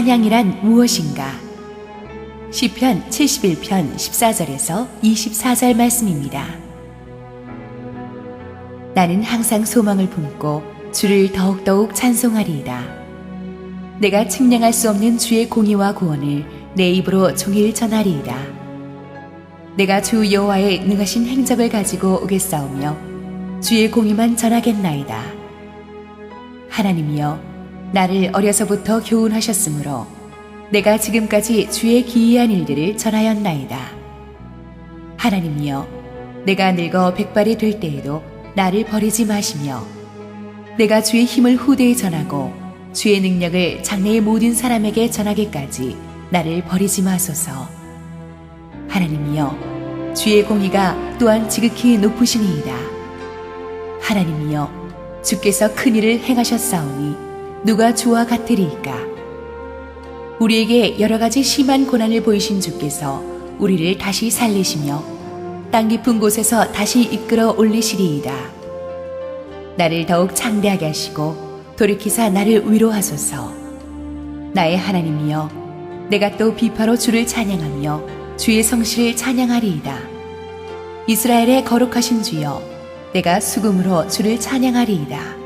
찬양이란 무엇인가? 시편 71편 14절에서 24절 말씀입니다. 나는 항상 소망을 품고 주를 더욱더욱 찬송하리이다. 내가 측량할 수 없는 주의 공의와 구원을 내 입으로 종일 전하리이다. 내가 주 여호와의 능하신 행적을 가지고 오겠사오며 주의 공의만 전하겠나이다. 하나님이여, 나를 어려서부터 교훈하셨으므로 내가 지금까지 주의 기이한 일들을 전하였나이다. 하나님이여, 내가 늙어 백발이 될 때에도 나를 버리지 마시며 내가 주의 힘을 후대에 전하고 주의 능력을 장래의 모든 사람에게 전하기까지 나를 버리지 마소서. 하나님이여, 주의 공의가 또한 지극히 높으시니이다. 하나님이여, 주께서 큰 일을 행하셨사오니 누가 주와 같으리이까? 우리에게 여러 가지 심한 고난을 보이신 주께서 우리를 다시 살리시며 땅 깊은 곳에서 다시 이끌어 올리시리이다. 나를 더욱 창대하게 하시고 돌이키사 나를 위로하소서. 나의 하나님이여, 내가 또 비파로 주를 찬양하며 주의 성실을 찬양하리이다. 이스라엘의 거룩하신 주여, 내가 수금으로 주를 찬양하리이다.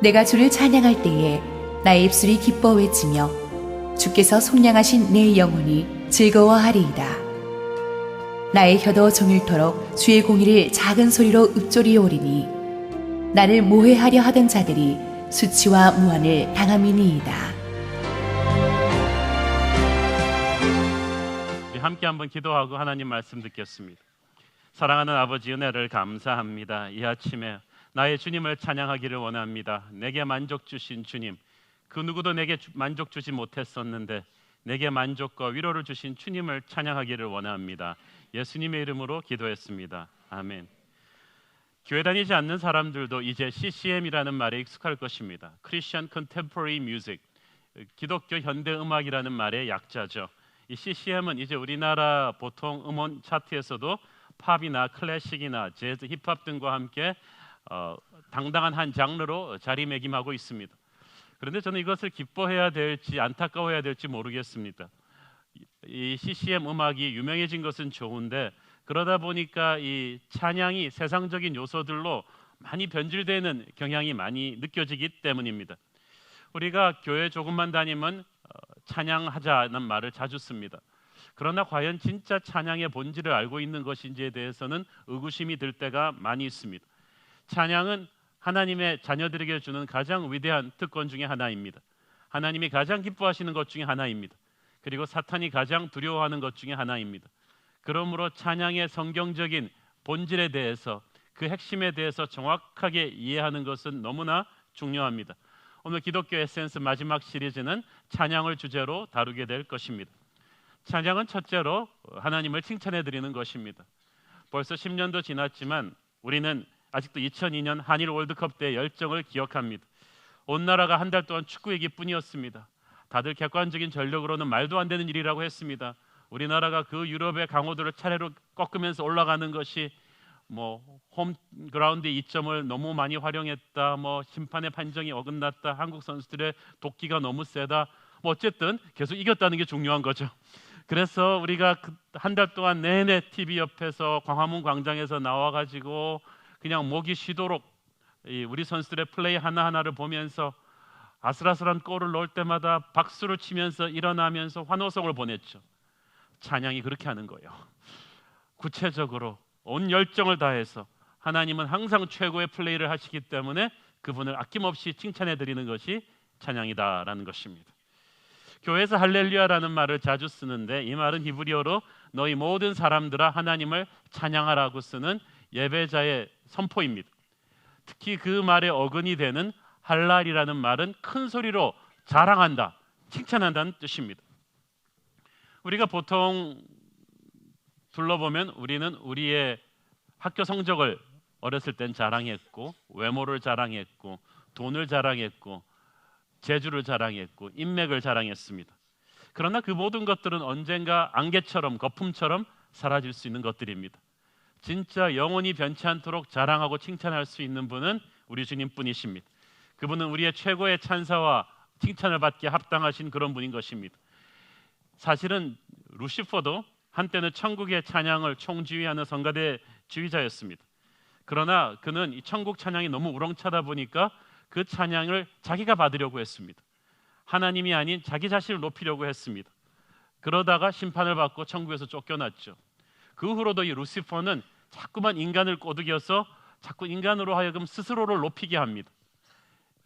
내가 주를 찬양할 때에 나의 입술이 기뻐 외치며 주께서 속량하신 내 영혼이 즐거워하리이다. 나의 혀도 종일토록 주의 공의를 작은 소리로 읊조리오리니 나를 모해하려 하던 자들이 수치와 무한을 당함이니이다. 함께 한번 기도하고 하나님 말씀 듣겠습니다. 사랑하는 아버지, 은혜를 감사합니다. 이 아침에 나의 주님을 찬양하기를 원합니다. 내게 만족 주신 주님, 그 누구도 내게 만족 주지 못했었는데 내게 만족과 위로를 주신 주님을 찬양하기를 원합니다. 예수님의 이름으로 기도했습니다. 아멘. 교회 다니지 않는 사람들도 이제 CCM이라는 말에 익숙할 것입니다. Christian Contemporary Music, 기독교 현대 음악이라는 말의 약자죠. 이 CCM은 이제 우리나라 보통 음원 차트에서도 팝이나 클래식이나 재즈, 힙합 등과 함께 당당한 한 장르로 자리매김하고 있습니다. 그런데 저는 이것을 기뻐해야 될지 안타까워해야 될지 모르겠습니다. 이 CCM 음악이 유명해진 것은 좋은데 그러다 보니까 이 찬양이 세상적인 요소들로 많이 변질되는 경향이 많이 느껴지기 때문입니다. 우리가 교회 조금만 다니면 찬양하자는 말을 자주 씁니다. 그러나 과연 진짜 찬양의 본질을 알고 있는 것인지에 대해서는 의구심이 들 때가 많이 있습니다. 찬양은 하나님의 자녀들에게 주는 가장 위대한 특권 중에 하나입니다. 하나님이 가장 기뻐하시는 것 중에 하나입니다. 그리고 사탄이 가장 두려워하는 것 중에 하나입니다. 그러므로 찬양의 성경적인 본질에 대해서, 그 핵심에 대해서 정확하게 이해하는 것은 너무나 중요합니다. 오늘 기독교 에센스 마지막 시리즈는 찬양을 주제로 다루게 될 것입니다. 찬양은 첫째로 하나님을 칭찬해 드리는 것입니다. 벌써 10년도 지났지만 우리는 아직도 2002년 한일 월드컵 때 열정을 기억합니다. 온 나라가 한 달 동안 축구 얘기뿐이었습니다. 다들 객관적인 전력으로는 말도 안 되는 일이라고 했습니다. 우리나라가 그 유럽의 강호들을 차례로 꺾으면서 올라가는 것이 홈그라운드 2점을 너무 많이 활용했다, 심판의 판정이 어긋났다, 한국 선수들의 도끼가 너무 세다, 어쨌든 계속 이겼다는 게 중요한 거죠. 그래서 우리가 한 달 동안 내내 TV 옆에서 광화문 광장에서 나와가지고 그냥 목이 쉬도록 우리 선수들의 플레이 하나하나를 보면서 아슬아슬한 골을 넣을 때마다 박수를 치면서 일어나면서 환호성을 보냈죠. 찬양이 그렇게 하는 거예요. 구체적으로 온 열정을 다해서 하나님은 항상 최고의 플레이를 하시기 때문에 그분을 아낌없이 칭찬해 드리는 것이 찬양이다라는 것입니다. 교회에서 할렐루야라는 말을 자주 쓰는데 이 말은 히브리어로 너희 모든 사람들아 하나님을 찬양하라고 쓰는 예배자의 선포입니다. 특히 그 말에 어근이 되는 할랄이라는 말은 큰 소리로 자랑한다, 칭찬한다는 뜻입니다. 우리가 보통 둘러보면 우리는 우리의 학교 성적을 어렸을 땐 자랑했고, 외모를 자랑했고, 돈을 자랑했고, 재주를 자랑했고, 인맥을 자랑했습니다. 그러나 그 모든 것들은 언젠가 안개처럼, 거품처럼 사라질 수 있는 것들입니다. 진짜 영원히 변치 않도록 자랑하고 칭찬할 수 있는 분은 우리 주님뿐이십니다. 그분은 우리의 최고의 찬사와 칭찬을 받기에 합당하신 그런 분인 것입니다. 사실은 루시퍼도 한때는 천국의 찬양을 총지휘하는 성가대 지휘자였습니다. 그러나 그는 이 천국 찬양이 너무 우렁차다 보니까 그 찬양을 자기가 받으려고 했습니다. 하나님이 아닌 자기 자신을 높이려고 했습니다. 그러다가 심판을 받고 천국에서 쫓겨났죠. 그 후로도 이 루시퍼는 자꾸만 인간을 꼬드겨서 자꾸 인간으로 하여금 스스로를 높이게 합니다.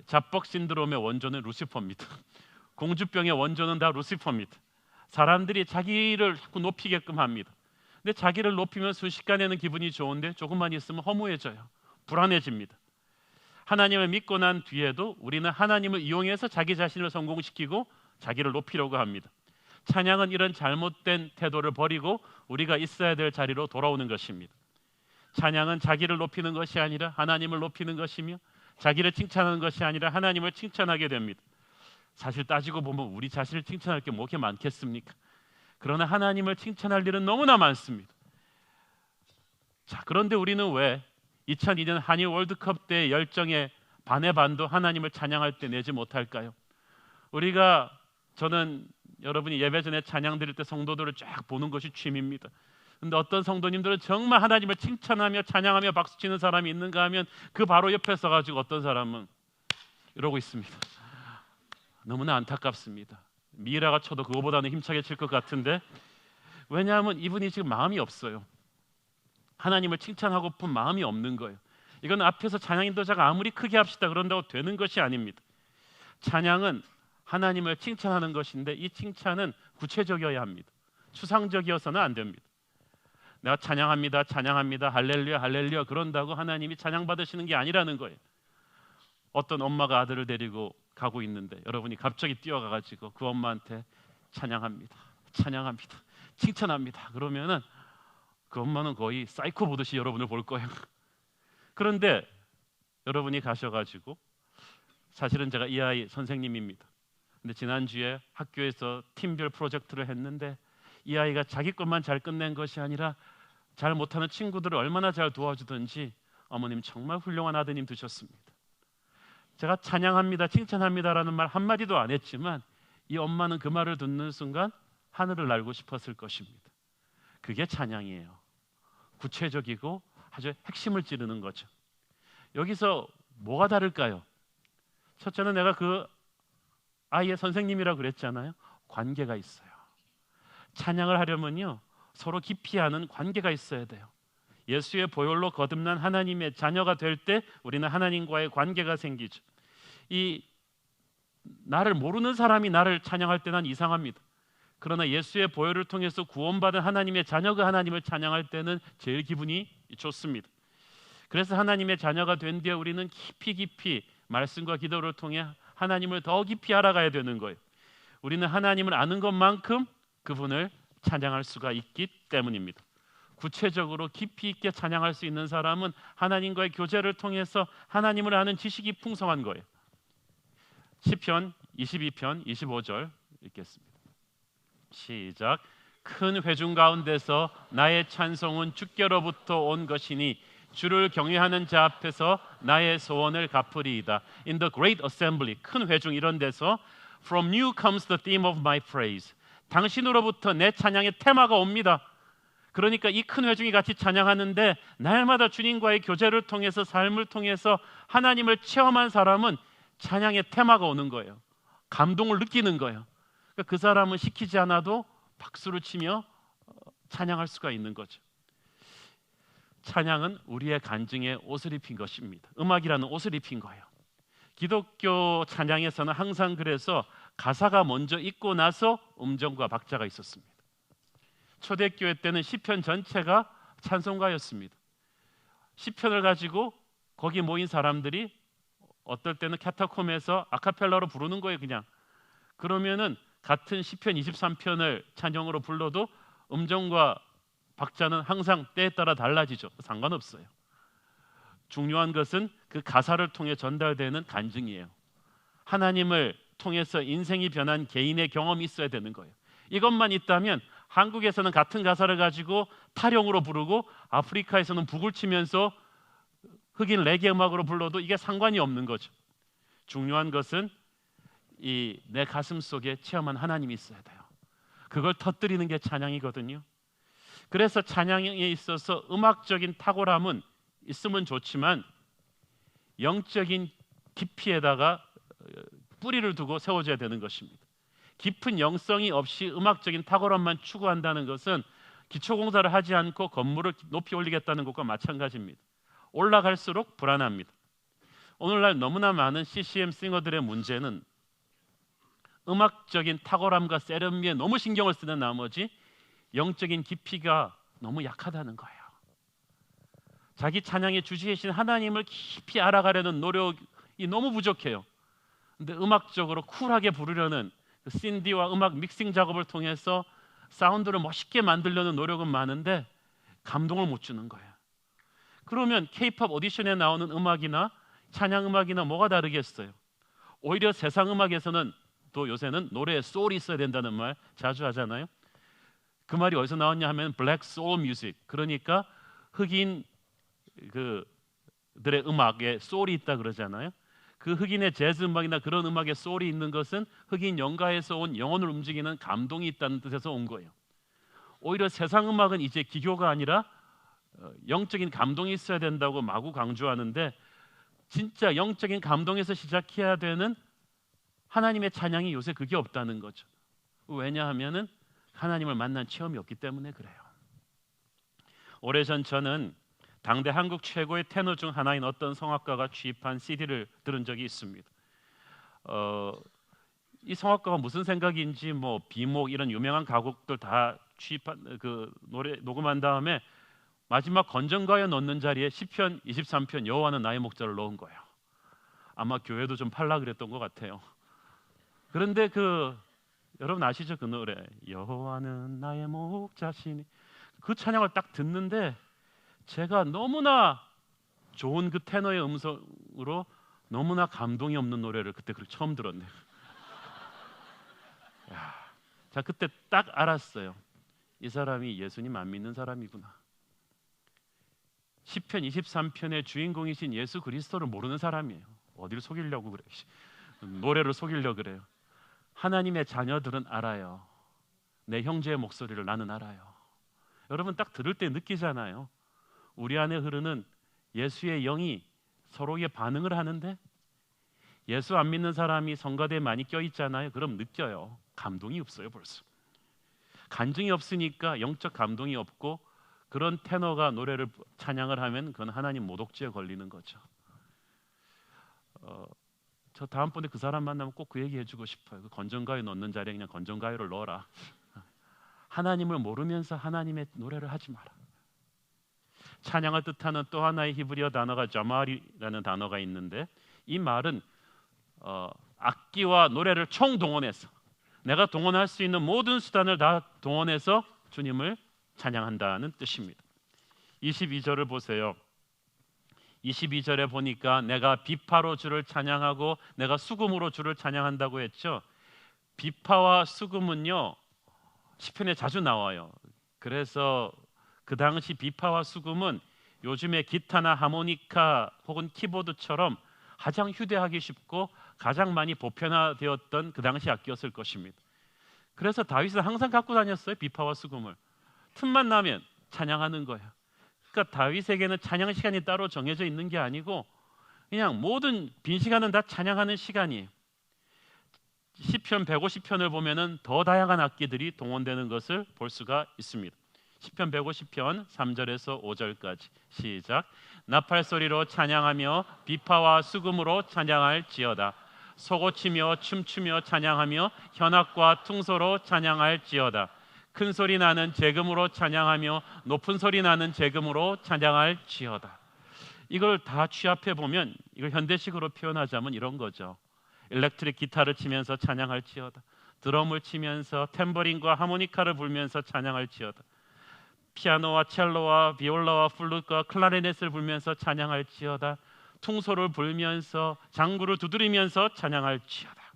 잡벅 신드롬의 원조는 루시퍼입니다. 공주병의 원조는 다 루시퍼입니다. 사람들이 자기를 자꾸 높이게끔 합니다. 근데 자기를 높이면 순식간에는 기분이 좋은데 조금만 있으면 허무해져요. 불안해집니다. 하나님을 믿고 난 뒤에도 우리는 하나님을 이용해서 자기 자신을 성공시키고 자기를 높이려고 합니다. 찬양은 이런 잘못된 태도를 버리고 우리가 있어야 될 자리로 돌아오는 것입니다. 찬양은 자기를 높이는 것이 아니라 하나님을 높이는 것이며, 자기를 칭찬하는 것이 아니라 하나님을 칭찬하게 됩니다. 사실 따지고 보면 우리 자신을 칭찬할 게 뭐게 많겠습니까? 그러나 하나님을 칭찬할 일은 너무나 많습니다. 자, 그런데 우리는 왜 2002년 한일 월드컵 때 열정의 반의 반도 하나님을 찬양할 때 내지 못할까요? 저는 여러분이 예배 전에 찬양 드릴 때 성도들을 쫙 보는 것이 취미입니다. 근데 어떤 성도님들은 정말 하나님을 칭찬하며 찬양하며 박수치는 사람이 있는가 하면 그 바로 옆에 서가지고 어떤 사람은 이러고 있습니다. 너무나 안타깝습니다. 미라가 쳐도 그거보다는 힘차게 칠 것 같은데, 왜냐하면 이분이 지금 마음이 없어요. 하나님을 칭찬하고픈 마음이 없는 거예요. 이건 앞에서 찬양 인도자가 아무리 크게 합시다 그런다고 되는 것이 아닙니다. 찬양은 하나님을 칭찬하는 것인데 이 칭찬은 구체적이어야 합니다. 추상적이어서는 안 됩니다. 내가 찬양합니다, 찬양합니다, 할렐루야, 할렐루야 그런다고 하나님이 찬양 받으시는 게 아니라는 거예요. 어떤 엄마가 아들을 데리고 가고 있는데 여러분이 갑자기 뛰어가가지고 그 엄마한테 찬양합니다, 찬양합니다, 칭찬합니다 그러면은 그 엄마는 거의 사이코 보듯이 여러분을 볼 거예요. 그런데 여러분이 가셔가지고, 사실은 제가 이 아이 선생님입니다. 근데 지난주에 학교에서 팀별 프로젝트를 했는데 이 아이가 자기 것만 잘 끝낸 것이 아니라 잘 못하는 친구들을 얼마나 잘 도와주든지 어머님 정말 훌륭한 아드님 두셨습니다. 제가 찬양합니다, 칭찬합니다라는 말 한마디도 안 했지만 이 엄마는 그 말을 듣는 순간 하늘을 날고 싶었을 것입니다. 그게 찬양이에요. 구체적이고 아주 핵심을 찌르는 거죠. 여기서 뭐가 다를까요? 첫째는 내가 그 아이의 선생님이라고 그랬잖아요. 관계가 있어요. 찬양을 하려면요 서로 깊이 아는 관계가 있어야 돼요. 예수의 보혈로 거듭난 하나님의 자녀가 될 때 우리는 하나님과의 관계가 생기죠. 이 나를 모르는 사람이 나를 찬양할 때 난 이상합니다. 그러나 예수의 보혈을 통해서 구원받은 하나님의 자녀가 하나님을 찬양할 때는 제일 기분이 좋습니다. 그래서 하나님의 자녀가 된 뒤에 우리는 깊이 말씀과 기도를 통해 하나님을 더 깊이 알아가야 되는 거예요. 우리는 하나님을 아는 것만큼 그분을 찬양할 수가 있기 때문입니다. 구체적으로 깊이 있게 찬양할 수 있는 사람은 하나님과의 교제를 통해서 하나님을 아는 지식이 풍성한 거예요. 시편 22편 25절 읽겠습니다. 시작. 큰 회중 가운데서 나의 찬송은 주께로부터 온 것이니 주를 경외하는 자 앞에서 나의 소원을 갚으리이다. In the great assembly, 큰 회중 이런 데서 From you comes the theme of my praise. 당신으로부터 내 찬양의 테마가 옵니다. 그러니까 이 큰 회중이 같이 찬양하는데 날마다 주님과의 교제를 통해서 삶을 통해서 하나님을 체험한 사람은 찬양의 테마가 오는 거예요. 감동을 느끼는 거예요. 그러니까 그 사람은 시키지 않아도 박수를 치며 찬양할 수가 있는 거죠. 찬양은 우리의 간증에 옷을 입힌 것입니다. 음악이라는 옷을 입힌 거예요. 기독교 찬양에서는 항상 그래서 가사가 먼저 있고 나서 음정과 박자가 있었습니다. 초대교회 때는 시편 전체가 찬송가였습니다. 시편을 가지고 거기 모인 사람들이 어떨 때는 카타콤에서 아카펠라로 부르는 거예요. 그냥 그러면은 같은 시편 23편을 찬양으로 불러도 음정과 박자는 항상 때에 따라 달라지죠. 상관없어요. 중요한 것은 그 가사를 통해 전달되는 간증이에요. 하나님을 통해서 인생이 변한 개인의 경험이 있어야 되는 거예요. 이것만 있다면 한국에서는 같은 가사를 가지고 타령으로 부르고 아프리카에서는 북을 치면서 흑인 레게 음악으로 불러도 이게 상관이 없는 거죠. 중요한 것은 이 내 가슴 속에 체험한 하나님이 있어야 돼요. 그걸 터뜨리는 게 찬양이거든요. 그래서 찬양에 있어서 음악적인 탁월함은 있으면 좋지만 영적인 깊이에다가 뿌리를 두고 세워져야 되는 것입니다. 깊은 영성이 없이 음악적인 탁월함만 추구한다는 것은 기초공사를 하지 않고 건물을 높이 올리겠다는 것과 마찬가지입니다. 올라갈수록 불안합니다. 오늘날 너무나 많은 CCM 싱어들의 문제는 음악적인 탁월함과 세련미에 너무 신경을 쓰는 나머지 영적인 깊이가 너무 약하다는 거예요. 자기 찬양에 주시하신 하나님을 깊이 알아가려는 노력이 너무 부족해요. 근데 음악적으로 쿨하게 부르려는 그 신디와 음악 믹싱 작업을 통해서 사운드를 멋있게 만들려는 노력은 많은데 감동을 못 주는 거예요. 그러면 K-팝 오디션에 나오는 음악이나 찬양 음악이나 뭐가 다르겠어요? 오히려 세상 음악에서는 또 요새는 노래에 소울이 있어야 된다는 말 자주 하잖아요. 그 말이 어디서 나왔냐 하면 블랙 소울 뮤직, 그러니까 흑인 그들의 음악에 소울이 있다 그러잖아요. 그 흑인의 재즈 음악이나 그런 음악에 소울이 있는 것은 흑인 영가에서 온 영혼을 움직이는 감동이 있다는 뜻에서 온 거예요. 오히려 세상 음악은 이제 기교가 아니라 영적인 감동이 있어야 된다고 마구 강조하는데, 진짜 영적인 감동에서 시작해야 되는 하나님의 찬양이 요새 그게 없다는 거죠. 왜냐하면은 하나님을 만난 체험이 없기 때문에 그래요. 오래전 저는 당대 한국 최고의 테너 중 하나인 어떤 성악가가 취입한 CD를 들은 적이 있습니다. 이 성악가가 무슨 생각인지 뭐 비목 이런 유명한 가곡들 다 취입한 그 노래 녹음한 다음에 마지막 건전가에 넣는 자리에 시편 23편 여호와는 나의 목자를 넣은 거예요. 아마 교회도 좀 팔라 그랬던 것 같아요. 그런데 여러분 아시죠? 그 노래 여호와는 나의 목자시니, 그 찬양을 딱 듣는데 제가 너무나 좋은 그 테너의 음성으로 너무나 감동이 없는 노래를 그때 처음 들었네요. 자, 그때 딱 알았어요. 이 사람이 예수님 안 믿는 사람이구나. 시편 23편의 주인공이신 예수 그리스도를 모르는 사람이에요. 어디를 속이려고 그래? 노래를 속이려고 그래요. 하나님의 자녀들은 알아요. 내 형제의 목소리를 나는 알아요. 여러분 딱 들을 때 느끼잖아요. 우리 안에 흐르는 예수의 영이 서로에게 반응을 하는데, 예수 안 믿는 사람이 성가대에 많이 껴있잖아요. 그럼 느껴요. 감동이 없어요. 벌써 간증이 없으니까 영적 감동이 없고, 그런 테너가 노래를 찬양을 하면 그건 하나님 모독죄에 걸리는 거죠. 저 다음번에 그 사람 만나면 꼭 그 얘기 해주고 싶어요. 그 건전가요 넣는 자리에 그냥 건전가요를 넣어라. 하나님을 모르면서 하나님의 노래를 하지 마라. 찬양을 뜻하는 또 하나의 히브리어 단어가 자말이라는 단어가 있는데, 이 말은 악기와 노래를 총동원해서, 내가 동원할 수 있는 모든 수단을 다 동원해서 주님을 찬양한다는 뜻입니다. 22절을 보세요. 22절에 보니까 내가 비파로 주를 찬양하고 내가 수금으로 주를 찬양한다고 했죠. 비파와 수금은요 시편에 자주 나와요. 그래서 그 당시 비파와 수금은 요즘의 기타나 하모니카 혹은 키보드처럼 가장 휴대하기 쉽고 가장 많이 보편화되었던 그 당시 악기였을 것입니다. 그래서 다윗은 항상 갖고 다녔어요. 비파와 수금을. 틈만 나면 찬양하는 거예요. 그러니까 다윗에게는 찬양 시간이 따로 정해져 있는 게 아니고 그냥 모든 빈 시간은 다 찬양하는 시간이에요. 시편 150편을 보면은 더 다양한 악기들이 동원되는 것을 볼 수가 있습니다. 시편 150편 3절에서 5절까지 시작. 나팔 소리로 찬양하며 비파와 수금으로 찬양할지어다. 소고치며 춤추며 찬양하며 현악과 퉁소로 찬양할지어다. 큰 소리 나는 재금으로 찬양하며 높은 소리 나는 재금으로 찬양할지어다. 이걸 다 취합해 보면 이걸 현대식으로 표현하자면 이런 거죠. 일렉트릭 기타를 치면서 찬양할지어다. 드럼을 치면서 탬버린과 하모니카를 불면서 찬양할지어다. 피아노와 첼로와 비올라와 플룻과 클라리넷을 불면서 찬양할지어다. 퉁소를 불면서 장구를 두드리면서 찬양할지어다.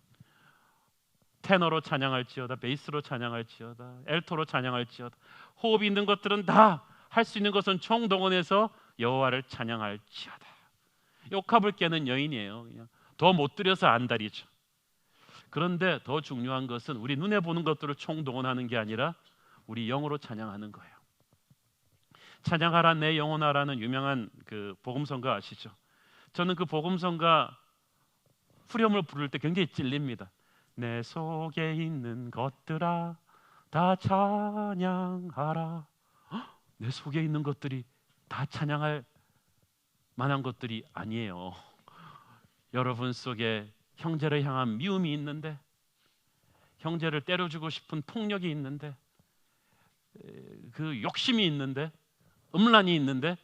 테너로 찬양할지어다. 베이스로 찬양할지어다. 엘토로 찬양할지어다. 호흡이 있는 것들은 다 할 수 있는 것은 총동원해서 여호와를 찬양할지어다. 옥합을 깨는 여인이에요. 그냥 더 못 들여서 안달이죠. 그런데 더 중요한 것은 우리 눈에 보는 것들을 총동원하는 게 아니라 우리 영으로 찬양하는 거예요. 찬양하라 내 영혼아라는 유명한 그 복음성가 아시죠? 저는 그 복음성가 후렴을 부를 때 굉장히 찔립니다. 내 속에 있는 것들아 다 찬양하라. 내 속에 있는 것들이 다 찬양할 만한 것들이 아니에요. 여러분 속에 형제를 향한 미움이 있는데, 형제를 때려주고 싶은 폭력이 있는데, 그 욕심이 있는데, 음란이 있는데,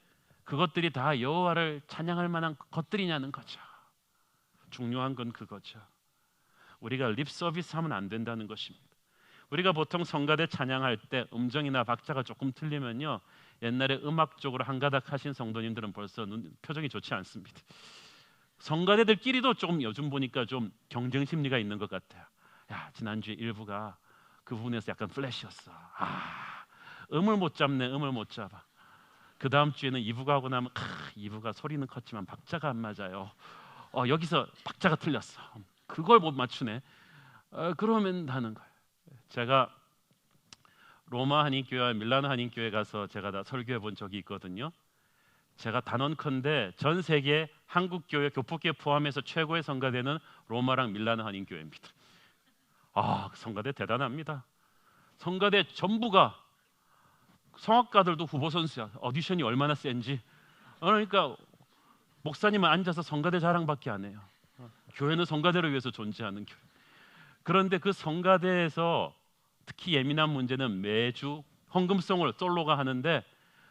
그것들이 다 여호와를 찬양할 만한 것들이냐는 거죠. 중요한 건 그거죠. 우리가 립 서비스 하면 안 된다는 것입니다. 우리가 보통 성가대 찬양할 때 음정이나 박자가 조금 틀리면요, 옛날에 음악 쪽으로 한가닥 하신 성도님들은 벌써 표정이 좋지 않습니다. 성가대들끼리도 조금 요즘 보니까 좀 경쟁 심리가 있는 것 같아요. 야, 지난주에 1부가 그 부분에서 약간 플래시였어. 음을 못 잡네. 음을 못 잡아. 그 다음 주에는 2부가 하고 나면 2부가 소리는 컸지만 박자가 안 맞아요. 여기서 박자가 틀렸어. 그걸 못 맞추네. 그러면 하는 거예요. 제가 로마 한인교회와 밀라노 한인교회 가서 제가 다 설교해 본 적이 있거든요. 제가 단언컨대 전 세계 한국교회, 교포교회 포함해서 최고의 성가대는 로마랑 밀라노 한인교회입니다. 그 성가대 대단합니다. 성가대 전부가 성악가들도 후보 선수야. 오디션이 얼마나 센지. 그러니까 목사님은 앉아서 성가대 자랑밖에 안 해요. 교회는 성가대를 위해서 존재하는 교회. 그런데 그 성가대에서 특히 예민한 문제는 매주 헌금송을 솔로가 하는데,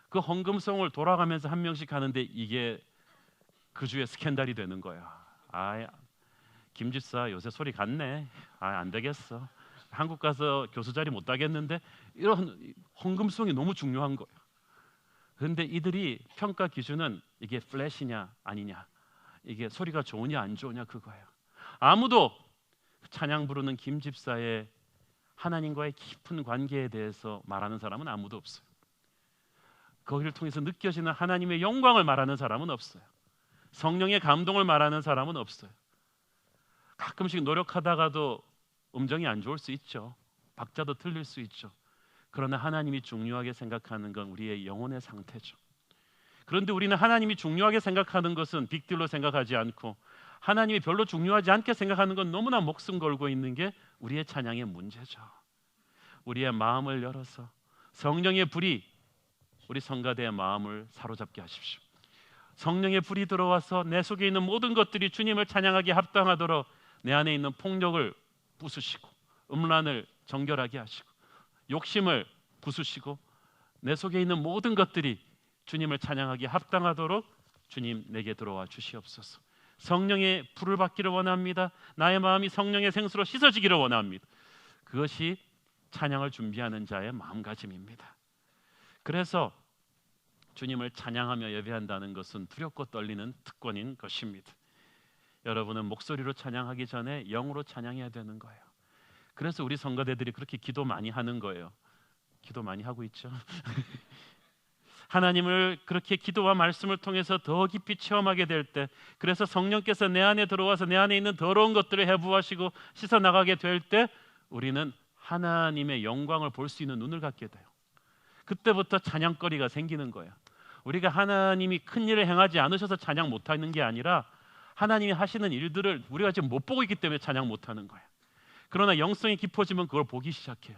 그 헌금송을 돌아가면서 한 명씩 하는데 이게 그 주에 스캔들이 되는 거야. 김 집사 요새 소리 갔네. 안 되겠어. 한국 가서 교수 자리 못 따겠는데. 이런 헌금송이 너무 중요한 거예요. 그런데 이들이 평가 기준은 이게 플래시냐 아니냐, 이게 소리가 좋으냐 안 좋으냐 그거예요. 아무도 찬양 부르는 김 집사의 하나님과의 깊은 관계에 대해서 말하는 사람은 아무도 없어요. 거기를 통해서 느껴지는 하나님의 영광을 말하는 사람은 없어요. 성령의 감동을 말하는 사람은 없어요. 가끔씩 노력하다가도 음정이 안 좋을 수 있죠. 박자도 틀릴 수 있죠. 그러나 하나님이 중요하게 생각하는 건 우리의 영혼의 상태죠. 그런데 우리는 하나님이 중요하게 생각하는 것은 빅딜로 생각하지 않고, 하나님이 별로 중요하지 않게 생각하는 건 너무나 목숨 걸고 있는 게 우리의 찬양의 문제죠. 우리의 마음을 열어서 성령의 불이 우리 성가대의 마음을 사로잡게 하십시오. 성령의 불이 들어와서 내 속에 있는 모든 것들이 주님을 찬양하기에 합당하도록 내 안에 있는 폭력을 부수시고, 음란을 정결하게 하시고, 욕심을 부수시고, 내 속에 있는 모든 것들이 주님을 찬양하기에 합당하도록 주님 내게 들어와 주시옵소서. 성령의 불을 받기를 원합니다. 나의 마음이 성령의 생수로 씻어지기를 원합니다. 그것이 찬양을 준비하는 자의 마음가짐입니다. 그래서 주님을 찬양하며 예배한다는 것은 두렵고 떨리는 특권인 것입니다. 여러분은 목소리로 찬양하기 전에 영으로 찬양해야 되는 거예요. 그래서 우리 성가대들이 그렇게 기도 많이 하는 거예요. 기도 많이 하고 있죠. 하나님을 그렇게 기도와 말씀을 통해서 더 깊이 체험하게 될 때, 그래서 성령께서 내 안에 들어와서 내 안에 있는 더러운 것들을 해부하시고 씻어 나가게 될 때 우리는 하나님의 영광을 볼 수 있는 눈을 갖게 돼요. 그때부터 찬양거리가 생기는 거예요. 우리가 하나님이 큰 일을 행하지 않으셔서 찬양 못하는 게 아니라 하나님이 하시는 일들을 우리가 지금 못 보고 있기 때문에 찬양 못하는 거예요. 그러나 영성이 깊어지면 그걸 보기 시작해요.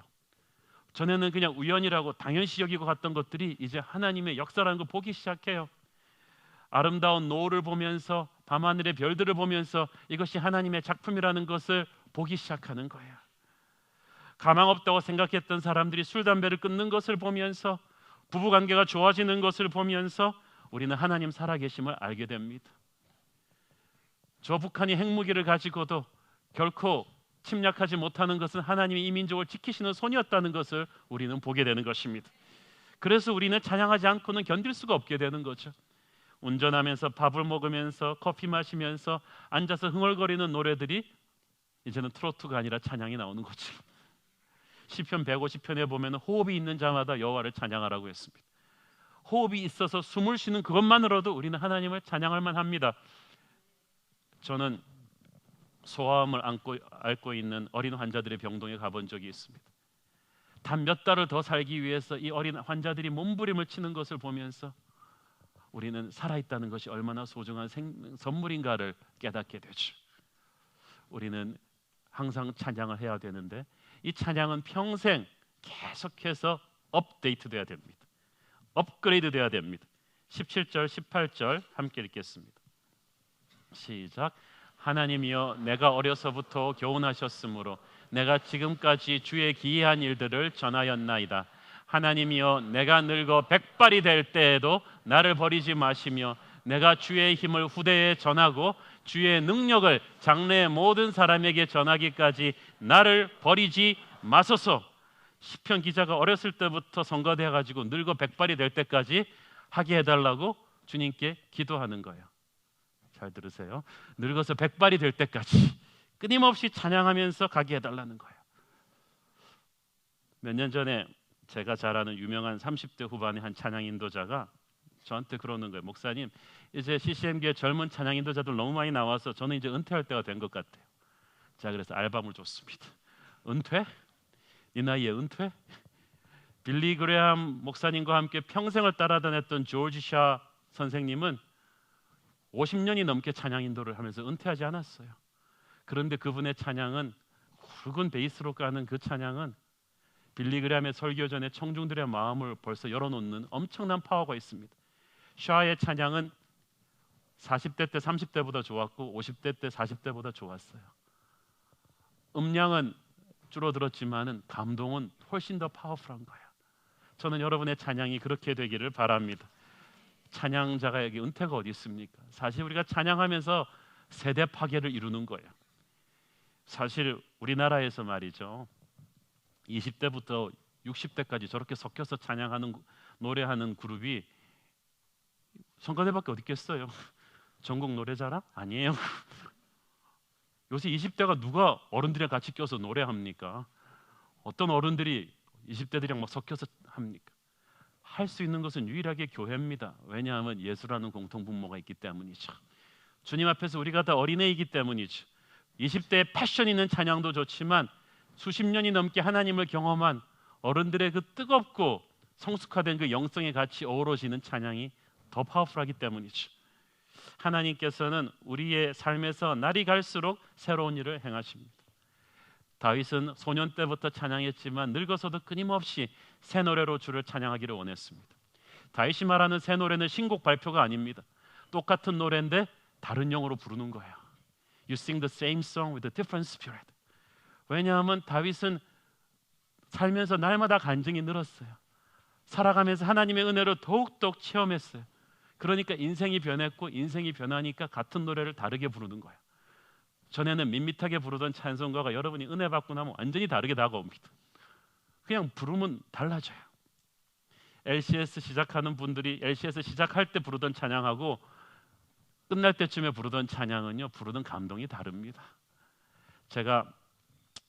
전에는 그냥 우연이라고 당연시 여기고 갔던 것들이 이제 하나님의 역사라는 걸 보기 시작해요. 아름다운 노을을 보면서, 밤하늘의 별들을 보면서 이것이 하나님의 작품이라는 것을 보기 시작하는 거예요. 가망 없다고 생각했던 사람들이 술, 담배를 끊는 것을 보면서, 부부관계가 좋아지는 것을 보면서 우리는 하나님 살아계심을 알게 됩니다. 저 북한이 핵무기를 가지고도 결코 침략하지 못하는 것은 하나님이 이 민족을 지키시는 손이었다는 것을 우리는 보게 되는 것입니다. 그래서 우리는 찬양하지 않고는 견딜 수가 없게 되는 거죠. 운전하면서, 밥을 먹으면서, 커피 마시면서 앉아서 흥얼거리는 노래들이 이제는 트로트가 아니라 찬양이 나오는 거죠. 시편 150편에 보면 호흡이 있는 자마다 여호와를 찬양하라고 했습니다. 호흡이 있어서 숨을 쉬는 그것만으로도 우리는 하나님을 찬양할 만합니다. 저는 소아암을 앓고 있는 어린 환자들의 병동에 가본 적이 있습니다. 단 몇 달을 더 살기 위해서 이 어린 환자들이 몸부림을 치는 것을 보면서 우리는 살아있다는 것이 얼마나 소중한 선물인가를 깨닫게 되죠. 우리는 항상 찬양을 해야 되는데 이 찬양은 평생 계속해서 업데이트 돼야 됩니다. 업그레이드 돼야 됩니다. 17절 18절 함께 읽겠습니다. 시작. 하나님이여 내가 어려서부터 교훈하셨으므로 내가 지금까지 주의 기이한 일들을 전하였나이다. 하나님이여 내가 늙어 백발이 될 때에도 나를 버리지 마시며 내가 주의 힘을 후대에 전하고 주의 능력을 장래의 모든 사람에게 전하기까지 나를 버리지 마소서. 시편 기자가 어렸을 때부터 성가대 가지고 늙어 백발이 될 때까지 하게 해달라고 주님께 기도하는 거예요. 잘 들으세요. 늙어서 백발이 될 때까지 끊임없이 찬양하면서 가게 해달라는 거예요. 몇 년 전에 제가 잘 아는 유명한 30대 후반의 한 찬양 인도자가 저한테 그러는 거예요. 목사님, 이제 CCM교회 젊은 찬양 인도자들 너무 많이 나와서 저는 이제 은퇴할 때가 된 것 같아요. 자, 그래서 앨범을 줬습니다. 은퇴? 이 나이에 은퇴? 빌리 그레함 목사님과 함께 평생을 따라다녔던 조지 샤 선생님은 50년이 넘게 찬양 인도를 하면서 은퇴하지 않았어요. 그런데 그분의 찬양은 굵은 베이스로 가는 그 찬양은 빌리 그레함의 설교 전에 청중들의 마음을 벌써 열어놓는 엄청난 파워가 있습니다. 샤의 찬양은 40대 때 30대보다 좋았고 50대 때 40대보다 좋았어요. 음량은 줄어들었지만은 감동은 훨씬 더 파워풀한 거예요. 저는 여러분의 찬양이 그렇게 되기를 바랍니다. 찬양자가 여기 은퇴가 어디 있습니까? 사실 우리가 찬양하면서 세대 파괴를 이루는 거예요. 사실 우리나라에서 말이죠, 20대부터 60대까지 저렇게 섞여서 찬양하는 노래하는 그룹이 성가대밖에 어디 있겠어요? 전국 노래자랑? 아니에요. 요새 20대가 누가 어른들이랑 같이 껴서 노래합니까? 어떤 어른들이 20대들이랑 막 섞여서 합니까? 할 수 있는 것은 유일하게 교회입니다. 왜냐하면 예수라는 공통분모가 있기 때문이죠. 주님 앞에서 우리가 다 어린애이기 때문이죠. 20대의 패션 있는 찬양도 좋지만 수십 년이 넘게 하나님을 경험한 어른들의 그 뜨겁고 성숙화된 그 영성의 같이 어우러지는 찬양이 더 파워풀하기 때문이죠. 하나님께서는 우리의 삶에서 날이 갈수록 새로운 일을 행하십니다. 다윗은 소년 때부터 찬양했지만 늙어서도 끊임없이 새 노래로 주를 찬양하기를 원했습니다. 다윗이 말하는 새 노래는 신곡 발표가 아닙니다. 똑같은 노래인데 다른 영어로 부르는 거예요. You sing the same song with a different spirit. 왜냐하면 다윗은 살면서 날마다 간증이 늘었어요. 살아가면서 하나님의 은혜를 더욱더욱 체험했어요. 그러니까 인생이 변했고 인생이 변하니까 같은 노래를 다르게 부르는 거예요. 전에는 밋밋하게 부르던 찬송가가 여러분이 은혜 받고 나면 완전히 다르게 다가옵니다. 그냥 부르면 달라져요. LCS 시작하는 분들이 LCS 시작할 때 부르던 찬양하고 끝날 때쯤에 부르던 찬양은요, 부르는 감동이 다릅니다. 제가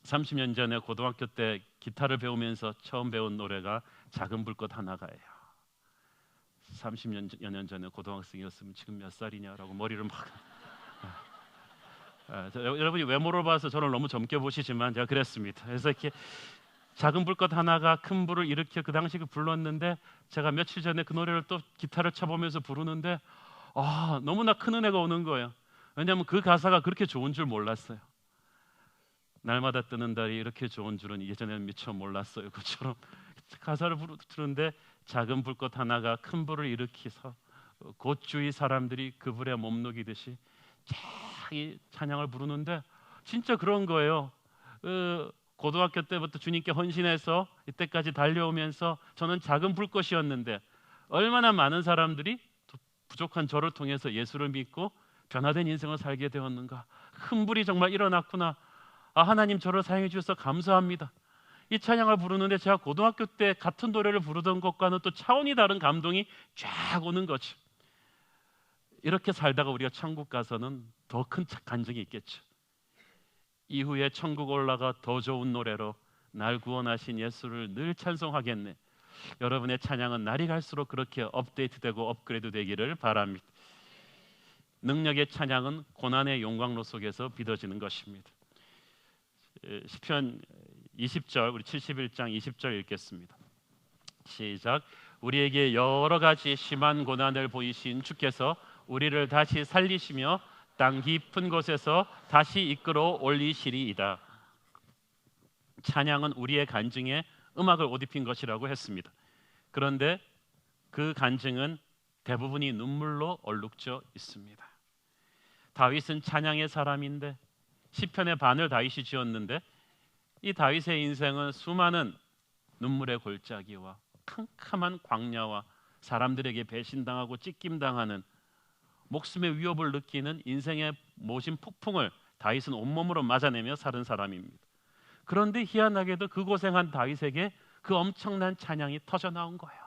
30년 전에 고등학교 때 기타를 배우면서 처음 배운 노래가 작은 불꽃 하나가예요. 30년 전에 고등학생이었으면 지금 몇 살이냐라고 머리를 막 여러분이 외모를 봐서 저를 너무 젊게 보시지만 제가 그랬습니다. 그래서 이렇게 작은 불꽃 하나가 큰 불을 일으켜 그 당시 불렀는데 제가 며칠 전에 그 노래를 또 기타를 쳐보면서 부르는데 너무나 큰 은혜가 오는 거예요. 왜냐하면 그 가사가 그렇게 좋은 줄 몰랐어요. 날마다 뜨는 달이 이렇게 좋은 줄은 예전에는 미처 몰랐어요. 그처럼 가사를 부르는데 작은 불꽃 하나가 큰 불을 일으키서 곧 주위 사람들이 그 불에 몸녹이듯이 이 찬양을 부르는데 진짜 그런 거예요. 고등학교 때부터 주님께 헌신해서 이때까지 달려오면서 저는 작은 불꽃이었는데 얼마나 많은 사람들이 부족한 저를 통해서 예수를 믿고 변화된 인생을 살게 되었는가. 큰 불이 정말 일어났구나. 하나님 저를 사용해 주셔서 감사합니다. 이 찬양을 부르는데 제가 고등학교 때 같은 노래를 부르던 것과는 또 차원이 다른 감동이 쫙 오는 거죠. 이렇게 살다가 우리가 천국 가서는 더 큰 간증이 있겠죠. 이후에 천국 올라가 더 좋은 노래로 날 구원하신 예수를 늘 찬송하겠네. 여러분의 찬양은 날이 갈수록 그렇게 업데이트되고 업그레이드 되기를 바랍니다. 능력의 찬양은 고난의 용광로 속에서 빚어지는 것입니다. 시편 20절, 우리 71장 20절 읽겠습니다. 시작. 우리에게 여러 가지 심한 고난을 보이신 주께서 우리를 다시 살리시며 땅 깊은 곳에서 다시 이끌어 올리시리이다. 찬양은 우리의 간증에 음악을 옷 입힌 것이라고 했습니다. 그런데 그 간증은 대부분이 눈물로 얼룩져 있습니다. 다윗은 찬양의 사람인데 시편의 반을 다윗이 지었는데 이 다윗의 인생은 수많은 눈물의 골짜기와 캄캄한 광야와 사람들에게 배신당하고 찢김당하는 목숨의 위협을 느끼는 인생의 모진 폭풍을 다윗은 온몸으로 맞아내며 사는 사람입니다. 그런데 희한하게도 그 고생한 다윗에게 그 엄청난 찬양이 터져 나온 거예요.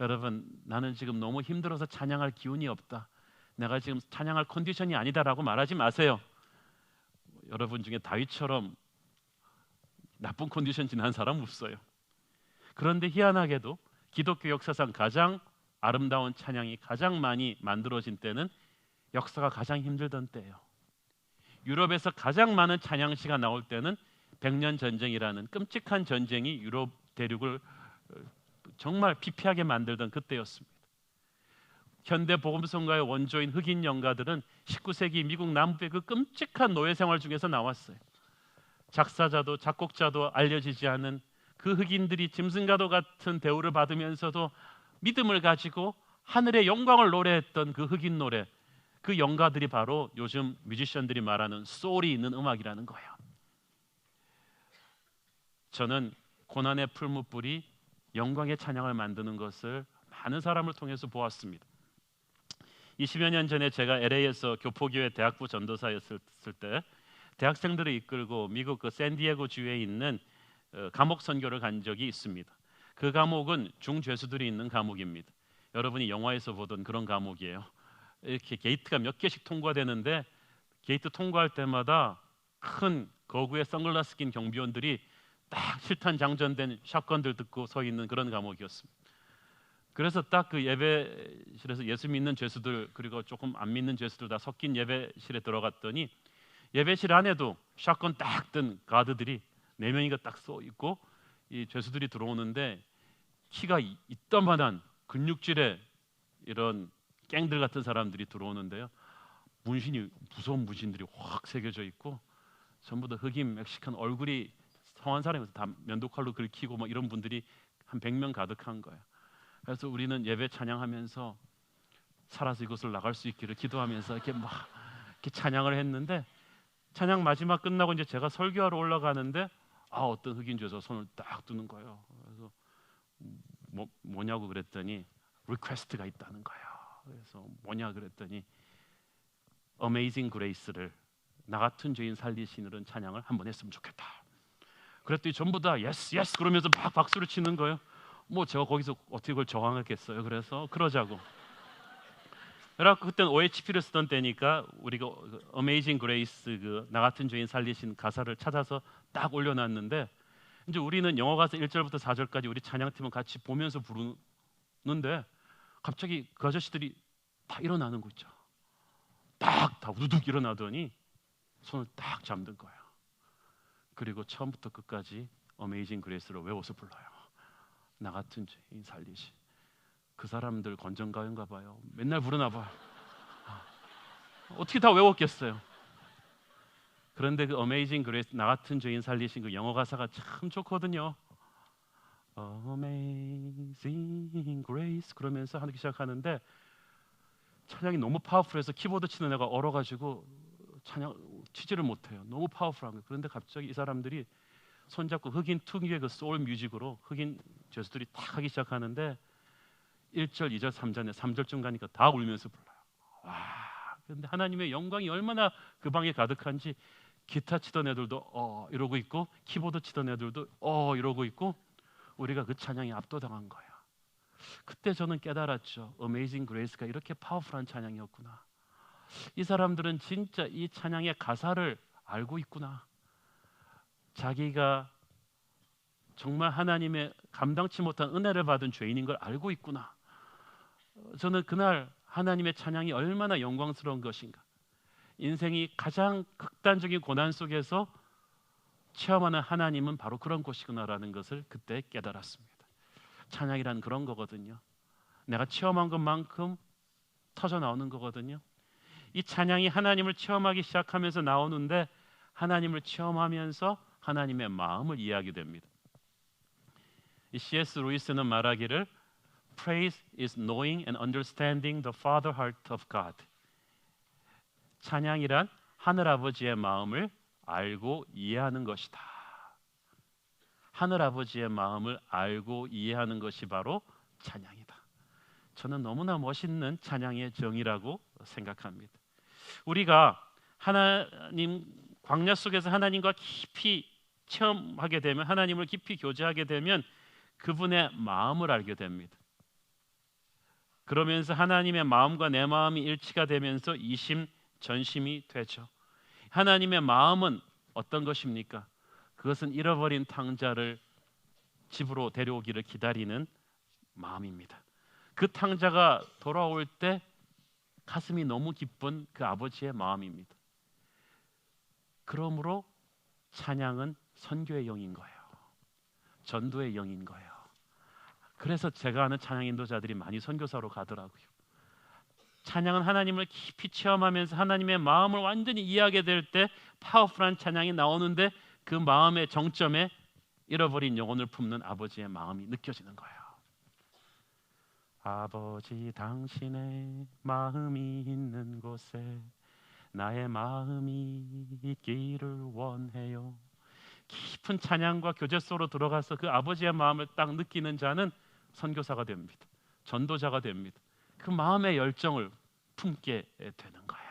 여러분, 나는 지금 너무 힘들어서 찬양할 기운이 없다, 내가 지금 찬양할 컨디션이 아니다라고 말하지 마세요. 여러분 중에 다윗처럼 나쁜 컨디션 지난 사람 없어요. 그런데 희한하게도 기독교 역사상 가장 아름다운 찬양이 가장 많이 만들어진 때는 역사가 가장 힘들던 때예요. 유럽에서 가장 많은 찬양시가 나올 때는 백년 전쟁이라는 끔찍한 전쟁이 유럽 대륙을 정말 피폐하게 만들던 그때였습니다. 현대 복음성가의 원조인 흑인 영가들은 19세기 미국 남부의 그 끔찍한 노예 생활 중에서 나왔어요. 작사자도 작곡자도 알려지지 않은 그 흑인들이 짐승과도 같은 대우를 받으면서도 믿음을 가지고 하늘의 영광을 노래했던 그 흑인 노래, 그 영가들이 바로 요즘 뮤지션들이 말하는 소울이 있는 음악이라는 거예요. 저는 고난의 풀무불이 영광의 찬양을 만드는 것을 많은 사람을 통해서 보았습니다. 20여 년 전에 제가 LA에서 교포교회 대학부 전도사였을 때 대학생들을 이끌고 미국 그 샌디에고 주에 있는 감옥 선교를 간 적이 있습니다. 그 감옥은 중죄수들이 있는 감옥입니다. 여러분이 영화에서 보던 그런 감옥이에요. 이렇게 게이트가 몇 개씩 통과되는데 게이트 통과할 때마다 큰 거구에 선글라스 낀 경비원들이 딱 실탄 장전된 샷건들 듣고 서 있는 그런 감옥이었습니다. 그래서 딱 그 예배실에서 예수 믿는 죄수들 그리고 조금 안 믿는 죄수들 다 섞인 예배실에 들어갔더니 예배실 안에도 샷건 딱 든 가드들이 4명이가 딱 서 있고 이 죄수들이 들어오는데 키가 이따만한 근육질의 이런 갱들 같은 사람들이 들어오는데요. 문신이 무서운 문신들이 확 새겨져 있고 전부 다 흑인 멕시칸 얼굴이 성한 사람에서 다 면도칼로 긁히고 뭐 이런 분들이 한 100명 가득한 거예요. 그래서 우리는 예배 찬양하면서 살아서 이곳을 나갈 수 있기를 기도하면서 이렇게 막 이렇게 찬양을 했는데 찬양 마지막 끝나고 이제 제가 설교하러 올라가는데 어떤 흑인 죄수 손을 딱 드는 거예요. 그래서 뭐냐고 그랬더니 리퀘스트가 있다는 거예요. 그래서 뭐냐 그랬더니 Amazing Grace를 나 같은 죄인 살리시는 찬양을 한번 했으면 좋겠다. 그랬더니 전부 다 예스 예스 그러면서 막 박수를 치는 거예요. 뭐 제가 거기서 어떻게 그걸 저항했겠어요. 그래서 그러자고. 그래갖고 그때는 OHP를 쓰던 때니까 우리가 Amazing Grace 그 나 같은 죄인 살리신 가사를 찾아서 딱 올려놨는데 이제 우리는 영어 가사 1절부터 4절까지 우리 찬양팀은 같이 보면서 부르는데 갑자기 그 아저씨들이 다 일어나는 거 있죠. 딱 다 우두둑 일어나더니 손을 딱 잡는 거예요. 그리고 처음부터 끝까지 Amazing Grace를 외워서 불러요. 나 같은 죄인 살리시. 그 사람들 건전가요인가 봐요. 맨날 부르나 봐요. 어떻게 다 외웠겠어요. 그런데 그 Amazing Grace 나 같은 죄인 살리신 그 영어 가사가 참 좋거든요. Amazing Grace 그러면서 하기 시작하는데 찬양이 너무 파워풀해서 키보드 치는 애가 얼어가지고 찬양 치지를 못해요. 너무 파워풀한 거예요. 그런데 갑자기 이 사람들이 손잡고 흑인 특유의 그 소울 뮤직으로 흑인 죄수들이 딱 하기 시작하는데 1절, 2절, 3절에 3절쯤 가니까 다 울면서 불러요. 와! 그런데 하나님의 영광이 얼마나 그 방에 가득한지 기타 치던 애들도 이러고 있고 키보드 치던 애들도 이러고 있고 우리가 그 찬양에 압도당한 거야. 그때 저는 깨달았죠. Amazing Grace가 이렇게 파워풀한 찬양이었구나. 이 사람들은 진짜 이 찬양의 가사를 알고 있구나. 자기가 정말 하나님의 감당치 못한 은혜를 받은 죄인인 걸 알고 있구나. 저는 그날 하나님의 찬양이 얼마나 영광스러운 것인가. 인생이 가장 극단적인 고난 속에서 체험하는 하나님은 바로 그런 곳이구나라는 것을 그때 깨달았습니다. 찬양이란 그런 거거든요. 내가 체험한 것만큼 터져 나오는 거거든요. 이 찬양이 하나님을 체험하기 시작하면서 나오는데 하나님을 체험하면서 하나님의 마음을 이해하게 됩니다. 이 C.S. 루이스는 말하기를 Praise is knowing and understanding the Father heart of God. 찬양이란 하늘 아버지의 마음을 알고 이해하는 것이다. 하늘 아버지의 마음을 알고 이해하는 것이 바로 찬양이다. 저는 너무나 멋있는 찬양의 정의라고 생각합니다. 우리가 하나님 광야 속에서 하나님과 깊이 체험하게 되면, 하나님을 깊이 교제하게 되면 그분의 마음을 알게 됩니다. 그러면서 하나님의 마음과 내 마음이 일치가 되면서 이심전심이 되죠. 하나님의 마음은 어떤 것입니까? 그것은 잃어버린 탕자를 집으로 데려오기를 기다리는 마음입니다. 그 탕자가 돌아올 때 가슴이 너무 기쁜 그 아버지의 마음입니다. 그러므로 찬양은 선교의 영인 거예요. 전도의 영인 거예요. 그래서 제가 아는 찬양 인도자들이 많이 선교사로 가더라고요. 찬양은 하나님을 깊이 체험하면서 하나님의 마음을 완전히 이해하게 될 때 파워풀한 찬양이 나오는데 그 마음의 정점에 잃어버린 영혼을 품는 아버지의 마음이 느껴지는 거예요. 아버지, 당신의 마음이 있는 곳에 나의 마음이 있기를 원해요. 깊은 찬양과 교제 속으로 들어가서 그 아버지의 마음을 딱 느끼는 자는 선교사가 됩니다. 전도자가 됩니다. 그 마음의 열정을 품게 되는 거예요.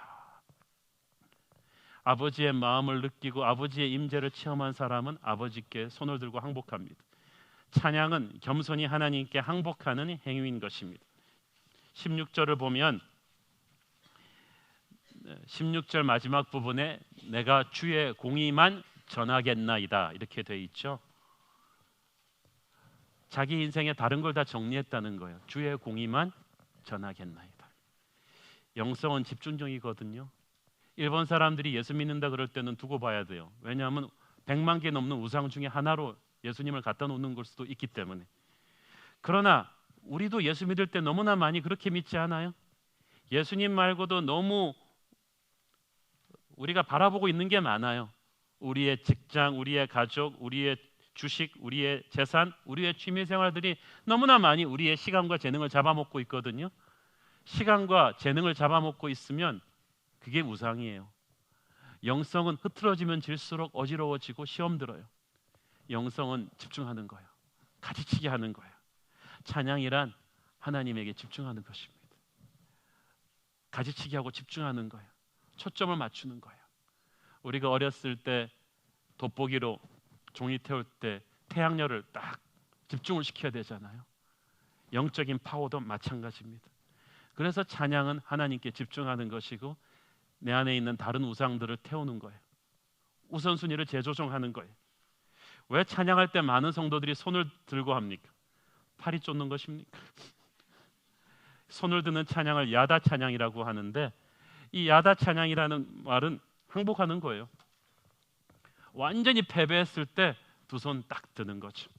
아버지의 마음을 느끼고 아버지의 임재를 체험한 사람은 아버지께 손을 들고 항복합니다. 찬양은 겸손히 하나님께 항복하는 행위인 것입니다. 16절을 보면 16절 마지막 부분에 내가 주의 공의만 전하겠나이다 이렇게 돼 있죠. 자기 인생에 다른 걸 다 정리했다는 거예요. 주의 공의만 전하겠나이다. 영성은 집중적이거든요. 일본 사람들이 예수 믿는다 그럴 때는 두고 봐야 돼요. 왜냐하면 100만 개 넘는 우상 중에 하나로 예수님을 갖다 놓는 걸 수도 있기 때문에. 그러나 우리도 예수 믿을 때 너무나 많이 그렇게 믿지 않아요? 예수님 말고도 너무 우리가 바라보고 있는 게 많아요. 우리의 직장, 우리의 가족, 우리의 주식, 우리의 재산, 우리의 취미 생활들이 너무나 많이 우리의 시간과 재능을 잡아먹고 있거든요. 시간과 재능을 잡아먹고 있으면 그게 우상이에요. 영성은 흐트러지면 질수록 어지러워지고 시험 들어요. 영성은 집중하는 거예요. 가지치기 하는 거예요. 찬양이란 하나님에게 집중하는 것입니다. 가지치기하고 집중하는 거예요. 초점을 맞추는 거예요. 우리가 어렸을 때 돋보기로 종이 태울 때 태양열을 딱 집중을 시켜야 되잖아요. 영적인 파워도 마찬가지입니다. 그래서 찬양은 하나님께 집중하는 것이고 내 안에 있는 다른 우상들을 태우는 거예요. 우선순위를 재조정하는 거예요. 왜 찬양할 때 많은 성도들이 손을 들고 합니까? 팔이 쫓는 것입니까? 손을 드는 찬양을 야다 찬양이라고 하는데 이 야다 찬양이라는 말은 항복하는 거예요. 완전히 패배했을 때 두 손 딱 드는 거죠.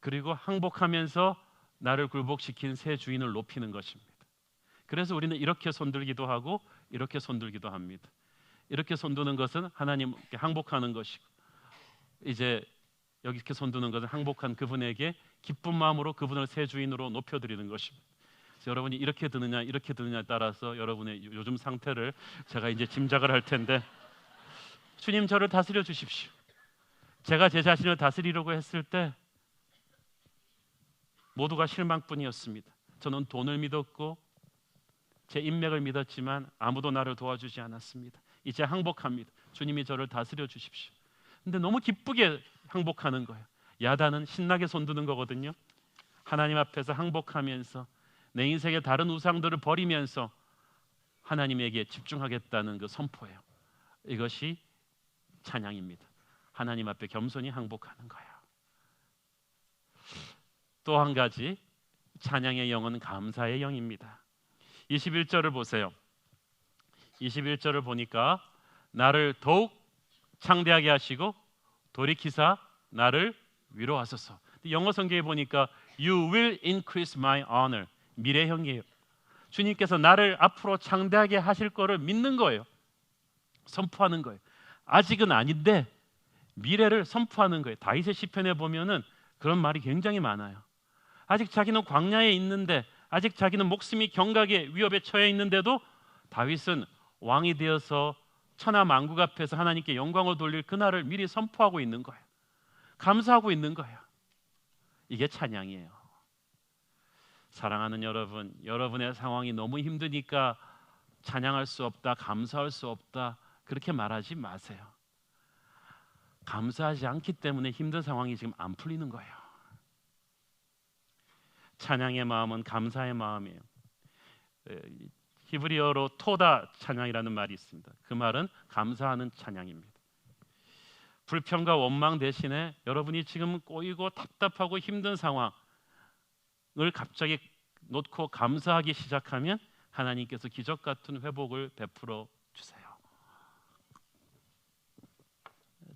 그리고 항복하면서 나를 굴복시킨 새 주인을 높이는 것입니다. 그래서 우리는 이렇게 손들기도 하고 이렇게 손들기도 합니다. 이렇게 손드는 것은 하나님께 항복하는 것이고 이제 여기 이렇게 손드는 것은 항복한 그분에게 기쁜 마음으로 그분을 새 주인으로 높여드리는 것입니다. 그래서 여러분이 이렇게 드느냐 이렇게 드느냐에 따라서 여러분의 요즘 상태를 제가 이제 짐작을 할 텐데 주님 저를 다스려 주십시오. 제가 제 자신을 다스리려고 했을 때 모두가 실망뿐이었습니다. 저는 돈을 믿었고 제 인맥을 믿었지만 아무도 나를 도와주지 않았습니다. 이제 항복합니다. 주님이 저를 다스려 주십시오. 근데 너무 기쁘게 항복하는 거예요. 야단은 신나게 손드는 거거든요. 하나님 앞에서 항복하면서 내 인생의 다른 우상들을 버리면서 하나님에게 집중하겠다는 그 선포예요. 이것이 찬양입니다. 하나님 앞에 겸손히 항복하는 거예요. 또 한 가지 찬양의 영은 감사의 영입니다. 21절을 보세요. 21절을 보니까 나를 더욱 창대하게 하시고 돌이키사 나를 위로하소서. 영어 성경에 보니까 You will increase my honor. 미래형이에요. 주님께서 나를 앞으로 창대하게 하실 거를 믿는 거예요. 선포하는 거예요. 아직은 아닌데 미래를 선포하는 거예요. 다윗의 시편에 보면은 그런 말이 굉장히 많아요. 아직 자기는 광야에 있는데, 아직 자기는 목숨이 경각의 위협에 처해 있는데도 다윗은 왕이 되어서 천하 만국 앞에서 하나님께 영광을 돌릴 그날을 미리 선포하고 있는 거예요. 감사하고 있는 거예요. 이게 찬양이에요. 사랑하는 여러분, 여러분의 상황이 너무 힘드니까 찬양할 수 없다, 감사할 수 없다, 그렇게 말하지 마세요. 감사하지 않기 때문에 힘든 상황이 지금 안 풀리는 거예요. 찬양의 마음은 감사의 마음이에요. 히브리어로 토다 찬양이라는 말이 있습니다. 그 말은 감사하는 찬양입니다. 불평과 원망 대신에 여러분이 지금 꼬이고 답답하고 힘든 상황을 갑자기 놓고 감사하기 시작하면 하나님께서 기적 같은 회복을 베풀어 주세요.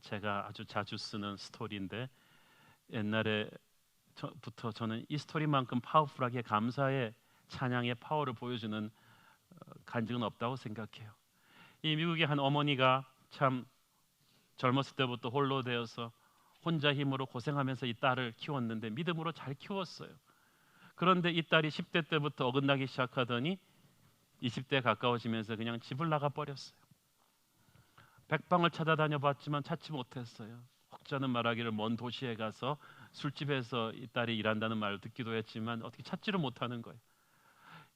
제가 아주 자주 쓰는 스토리인데, 옛날에부터 저는 이 스토리만큼 파워풀하게 감사의 찬양의 파워를 보여주는 간증은 없다고 생각해요. 이 미국의 한 어머니가 참 젊었을 때부터 홀로 되어서 혼자 힘으로 고생하면서 이 딸을 키웠는데 믿음으로 잘 키웠어요. 그런데 이 딸이 10대 때부터 어긋나기 시작하더니 20대 가까워지면서 그냥 집을 나가 버렸어요. 백방을 찾아다녀 봤지만 찾지 못했어요. 혹자는 말하기를 먼 도시에 가서 술집에서 이 딸이 일한다는 말을 듣기도 했지만 어떻게 찾지를 못하는 거예요.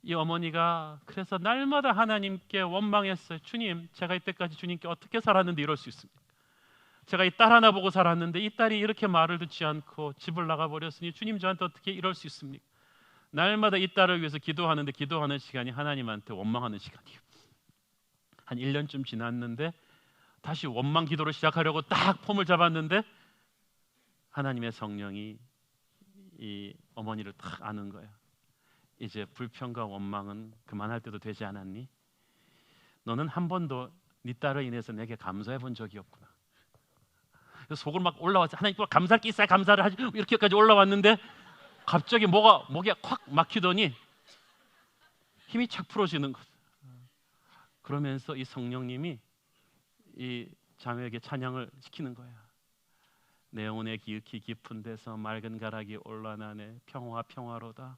이 어머니가 그래서 날마다 하나님께 원망했어요. 주님, 제가 이때까지 주님께 어떻게 살았는데 이럴 수 있습니까? 제가 이 딸 하나 보고 살았는데 이 딸이 이렇게 말을 듣지 않고 집을 나가버렸으니 주님, 저한테 어떻게 이럴 수 있습니까? 날마다 이 딸을 위해서 기도하는데 기도하는 시간이 하나님한테 원망하는 시간이에요. 한 1년쯤 지났는데 다시 원망 기도를 시작하려고 딱 폼을 잡았는데 하나님의 성령이 이 어머니를 딱 아는 거예요. 이제 불평과 원망은 그만할 때도 되지 않았니? 너는 한 번도 네 딸을 인해서 내게 감사해 본 적이 없구나. 그래서 속으로 막 올라왔어. 하나님 또 감사할 게 있어야 감사를 하지. 이렇게까지 올라왔는데 갑자기 목이 확 막히더니 힘이 착 풀어지는 거죠. 그러면서 이 성령님이 이 자매에게 찬양을 시키는 거야. 내 영혼의 기읒히 깊은 데서 맑은 가락이 올라나네. 평화 평화로다.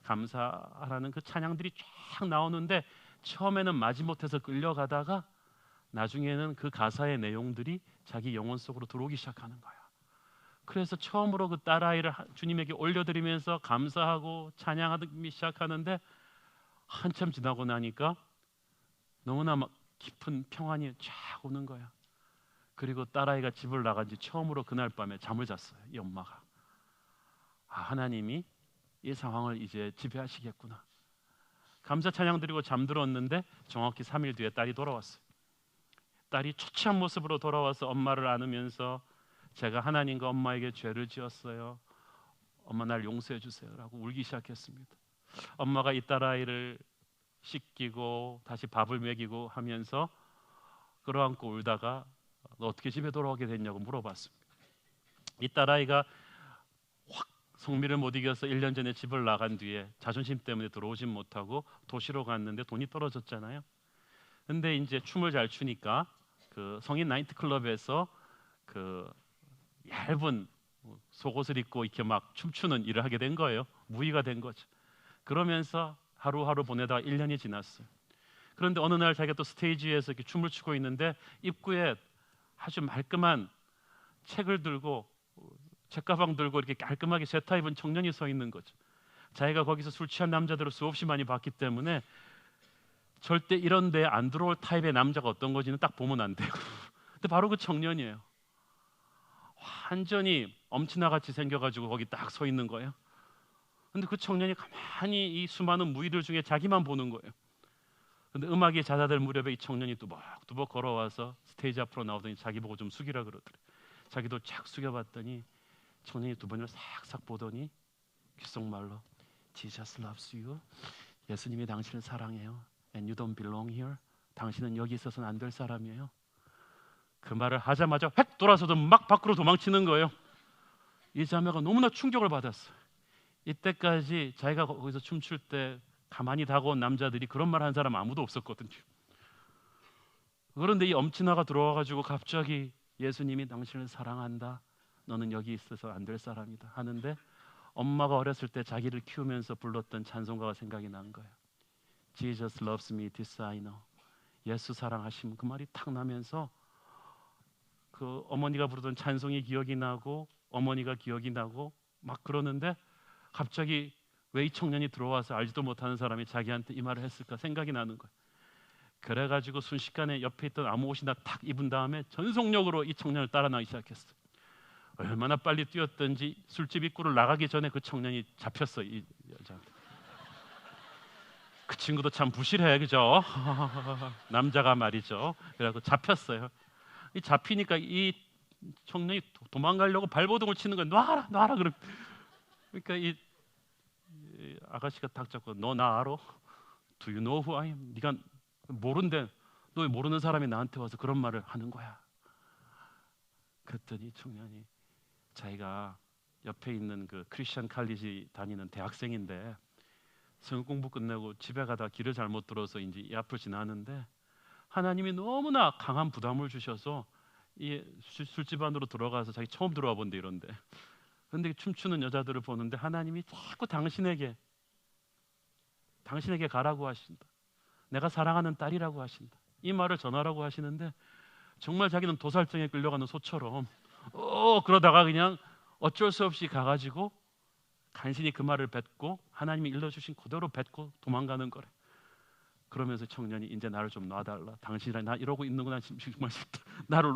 감사하라는 그 찬양들이 쫙 나오는데 처음에는 마지못해서 끌려가다가 나중에는 그 가사의 내용들이 자기 영혼 속으로 들어오기 시작하는 거야. 그래서 처음으로 그 딸아이를 주님에게 올려드리면서 감사하고 찬양하기 시작하는데 한참 지나고 나니까 너무나 막 깊은 평안이 쫙 오는 거야. 그리고 딸아이가 집을 나간 지 처음으로 그날 밤에 잠을 잤어요. 이 엄마가. 하나님이 이 상황을 이제 지배하시겠구나. 감사 찬양 드리고 잠들었는데 정확히 3일 뒤에 딸이 돌아왔어요. 딸이 초췌한 모습으로 돌아와서 엄마를 안으면서 제가 하나님과 엄마에게 죄를 지었어요. 엄마 날 용서해 주세요 라고 울기 시작했습니다. 엄마가 이 딸아이를 씻기고 다시 밥을 먹이고 하면서 끌어안고 울다가 너 어떻게 집에 돌아오게 됐냐고 물어봤습니다. 이 딸아이가 확 성미를 못 이겨서 1년 전에 집을 나간 뒤에 자존심 때문에 들어오진 못하고 도시로 갔는데 돈이 떨어졌잖아요. 근데 이제 춤을 잘 추니까 그 성인 나이트클럽에서 그 얇은 속옷을 입고 이렇게 막 춤추는 일을 하게 된 거예요. 무의가 된 거죠. 그러면서 하루하루 보내다가 1년이 지났어요. 그런데 어느 날 자기가 또 스테이지에서 이렇게 춤을 추고 있는데 입구에 아주 말끔한 책을 들고 책가방 들고 이렇게 깔끔하게 세타 입은 청년이 서 있는 거죠. 자기가 거기서 술 취한 남자들을 수없이 많이 봤기 때문에 절대 이런 데 안 들어올 타입의 남자가 어떤 건지는 딱 보면 안 되고 근데 바로 그 청년이에요. 완전히 엄친아같이 생겨가지고 거기 딱 서 있는 거예요. 근데 그 청년이 가만히 이 수많은 무의들 중에 자기만 보는 거예요. 근데 음악이 잦아들 무렵에 이 청년이 뚜벅뚜벅 걸어와서 스테이지 앞으로 나오더니 자기 보고 좀 숙이라 그러더래. 자기도 착 숙여봤더니 청년이 두 번을 싹싹 보더니 귓속말로 Jesus loves you, 예수님이 당신을 사랑해요. And you don't belong here. 당신은 여기 있어서는 안 될 사람이에요. 그 말을 하자마자 획 돌아서도 막 밖으로 도망치는 거예요. 이 자매가 너무나 충격을 받았어요. 이때까지 자기가 거기서 춤출 때 가만히 다가온 남자들이 그런 말 한 사람 아무도 없었거든요. 그런데 이 엄친아가 들어와가지고 갑자기 예수님이 당신을 사랑한다. 너는 여기 있어서 안 될 사람이다 하는데, 엄마가 어렸을 때 자기를 키우면서 불렀던 찬송가가 생각이 난 거예요. Jesus loves me, this I know. 예수 사랑하심, 그 말이 탁 나면서 그 어머니가 부르던 찬송이 기억이 나고 어머니가 기억이 나고 막 그러는데, 갑자기 왜 이 청년이 들어와서 알지도 못하는 사람이 자기한테 이 말을 했을까 생각이 나는 거예요. 그래가지고 순식간에 옆에 있던 아무 옷이나 탁 입은 다음에 전속력으로 이 청년을 따라 나가기 시작했어요. 얼마나 빨리 뛰었던지 술집 입구를 나가기 전에 그 청년이 잡혔어. 이 여자한테. 그 친구도 참 부실해, 그죠? 남자가 말이죠. 그래갖고 잡혔어요. 이 잡히니까 이 청년이 도망가려고 발버둥을 치는 거야. 놔라, 놔라. 그러니까 이 아가씨가 딱 잡고, 너 나 알아? Do you know who I am? 네가 모른데 너 왜 모르는 사람이 나한테 와서 그런 말을 하는 거야? 그랬더니 청년이 자기가 옆에 있는 그 크리스천 칼리지 다니는 대학생인데 성경 공부 끝내고 집에 가다 길을 잘못 들어서 이제 이 앞을 지나는데 하나님이 너무나 강한 부담을 주셔서 이 술집 안으로 들어가서 자기 처음 들어와 본데 이런데, 그런데 춤추는 여자들을 보는데 하나님이 자꾸 당신에게 가라고 하신다. 내가 사랑하는 딸이라고 하신다. 이 말을 전하라고 하시는데 정말 자기는 도살장에 끌려가는 소처럼 그러다가 그냥 어쩔 수 없이 가가지고 간신히 그 말을 뱉고 하나님이 일러주신 그대로 뱉고 도망가는 거래. 그러면서 청년이 이제 나를 좀 놔달라. 당신이랑 나 이러고 있는구나 정말 싶다. 나를